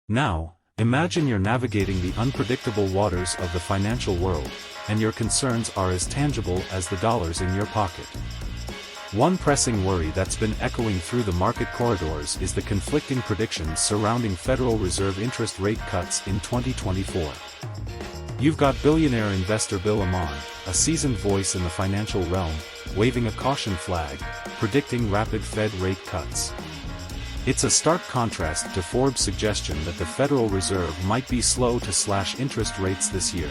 Now, imagine you're navigating the unpredictable waters of the financial world, and your concerns are as tangible as the dollars in your pocket. One pressing worry that's been echoing through the market corridors is the conflicting predictions surrounding Federal Reserve interest rate cuts in 2024. You've got billionaire investor Bill Amann, a seasoned voice in the financial realm, waving a caution flag, predicting rapid Fed rate cuts. It's a stark contrast to Forbes' suggestion that the Federal Reserve might be slow to slash interest rates this year.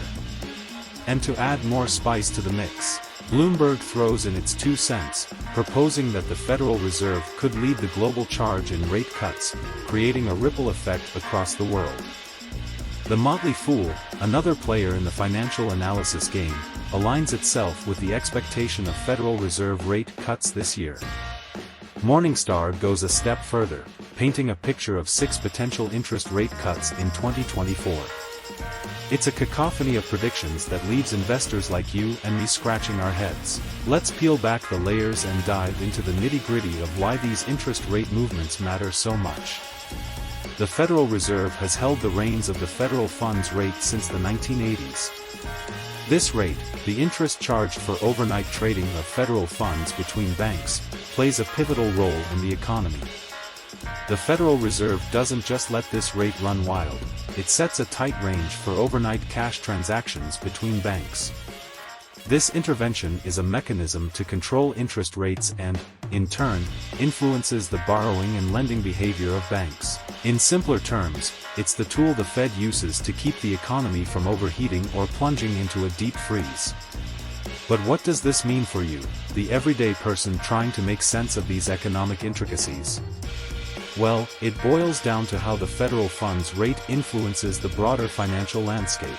And to add more spice to the mix, Bloomberg throws in its 2 cents, proposing that the Federal Reserve could lead the global charge in rate cuts, creating a ripple effect across the world. The Motley Fool, another player in the financial analysis game, aligns itself with the expectation of Federal Reserve rate cuts this year. Morningstar goes a step further, painting a picture of 6 potential interest rate cuts in 2024. It's a cacophony of predictions that leaves investors like you and me scratching our heads. Let's peel back the layers and dive into the nitty-gritty of why these interest rate movements matter so much. The Federal Reserve has held the reins of the federal funds rate since the 1980s. This rate, the interest charged for overnight trading of federal funds between banks, plays a pivotal role in the economy. The Federal Reserve doesn't just let this rate run wild, it sets a tight range for overnight cash transactions between banks. This intervention is a mechanism to control interest rates and, in turn, influences the borrowing and lending behavior of banks. In simpler terms, it's the tool the Fed uses to keep the economy from overheating or plunging into a deep freeze. But what does this mean for you, the everyday person trying to make sense of these economic intricacies? Well, it boils down to how the federal funds rate influences the broader financial landscape.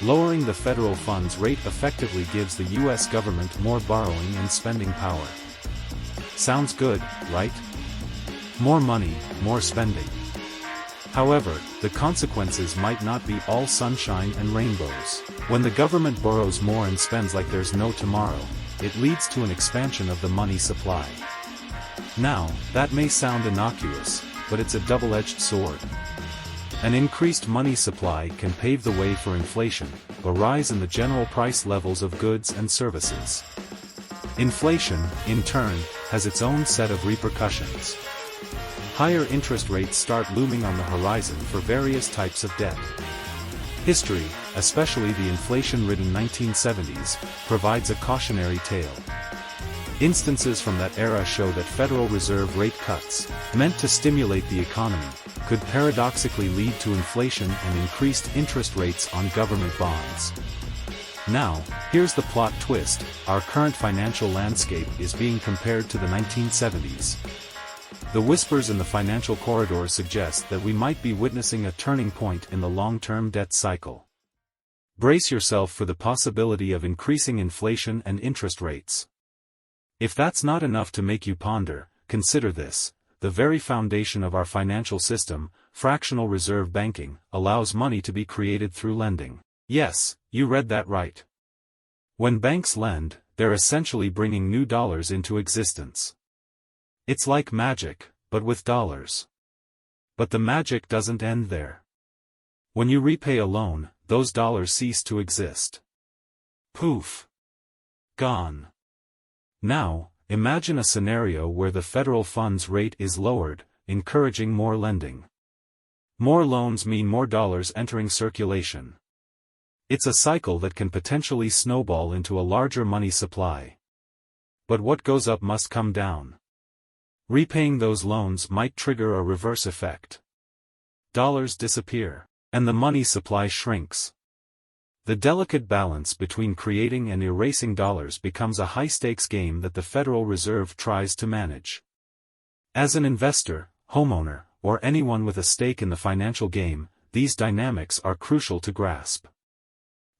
Lowering the federal funds rate effectively gives the U.S. government more borrowing and spending power. Sounds good, right? More money, more spending. However, the consequences might not be all sunshine and rainbows. When the government borrows more and spends like there's no tomorrow, it leads to an expansion of the money supply. Now, that may sound innocuous, but it's a double-edged sword. An increased money supply can pave the way for inflation, a rise in the general price levels of goods and services. Inflation, in turn, has its own set of repercussions. Higher interest rates start looming on the horizon for various types of debt. History, especially the inflation-ridden 1970s, provides a cautionary tale. Instances from that era show that Federal Reserve rate cuts, meant to stimulate the economy, could paradoxically lead to inflation and increased interest rates on government bonds. Now, here's the plot twist: our current financial landscape is being compared to the 1970s. The whispers in the financial corridor suggest that we might be witnessing a turning point in the long-term debt cycle. Brace yourself for the possibility of increasing inflation and interest rates. If that's not enough to make you ponder, consider this: the very foundation of our financial system, fractional reserve banking, allows money to be created through lending. Yes, you read that right. When banks lend, they're essentially bringing new dollars into existence. It's like magic, but with dollars. But the magic doesn't end there. When you repay a loan, those dollars cease to exist. Poof. Gone. Now, imagine a scenario where the federal funds rate is lowered, encouraging more lending. More loans mean more dollars entering circulation. It's a cycle that can potentially snowball into a larger money supply. But what goes up must come down. Repaying those loans might trigger a reverse effect. Dollars disappear, and the money supply shrinks. The delicate balance between creating and erasing dollars becomes a high-stakes game that the Federal Reserve tries to manage. As an investor, homeowner, or anyone with a stake in the financial game, these dynamics are crucial to grasp.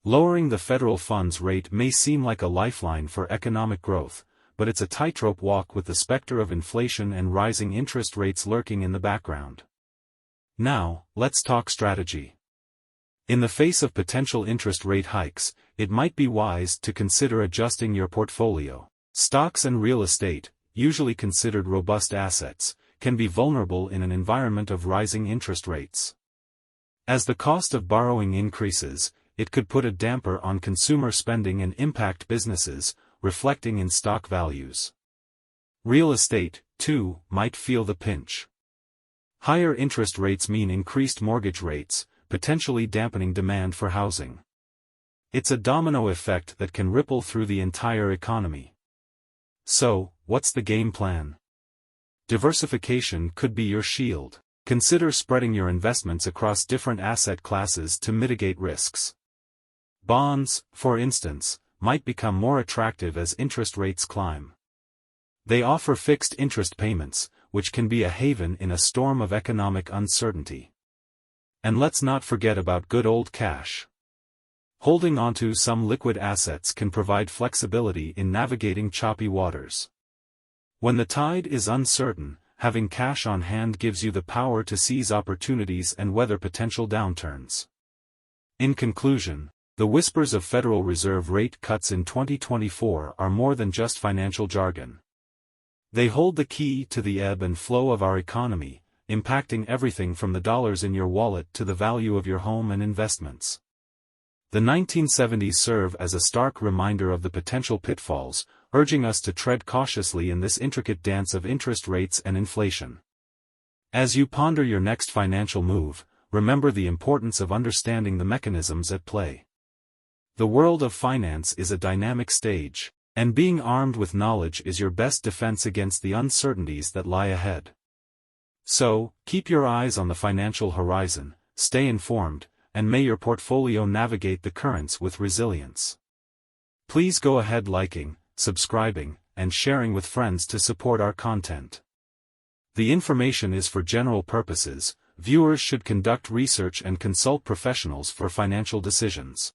Lowering the federal funds rate may seem like a lifeline for economic growth, but it's a tightrope walk with the specter of inflation and rising interest rates lurking in the background. Now, let's talk strategy. In the face of potential interest rate hikes, it might be wise to consider adjusting your portfolio. Stocks and real estate, usually considered robust assets, can be vulnerable in an environment of rising interest rates. As the cost of borrowing increases, it could put a damper on consumer spending and impact businesses, reflecting in stock values. Real estate, too, might feel the pinch. Higher interest rates mean increased mortgage rates, potentially dampening demand for housing. It's a domino effect that can ripple through the entire economy. So, what's the game plan? Diversification could be your shield. Consider spreading your investments across different asset classes to mitigate risks. Bonds, for instance, might become more attractive as interest rates climb. They offer fixed interest payments, which can be a haven in a storm of economic uncertainty. And let's not forget about good old cash. Holding onto some liquid assets can provide flexibility in navigating choppy waters. When the tide is uncertain, having cash on hand gives you the power to seize opportunities and weather potential downturns. In conclusion, the whispers of Federal Reserve rate cuts in 2024 are more than just financial jargon. They hold the key to the ebb and flow of our economy, impacting everything from the dollars in your wallet to the value of your home and investments. The 1970s serve as a stark reminder of the potential pitfalls, urging us to tread cautiously in this intricate dance of interest rates and inflation. As you ponder your next financial move, remember the importance of understanding the mechanisms at play. The world of finance is a dynamic stage, and being armed with knowledge is your best defense against the uncertainties that lie ahead. So, keep your eyes on the financial horizon, stay informed, and may your portfolio navigate the currents with resilience. Please go ahead liking, subscribing, and sharing with friends to support our content. The information is for general purposes. Viewers should conduct research and consult professionals for financial decisions.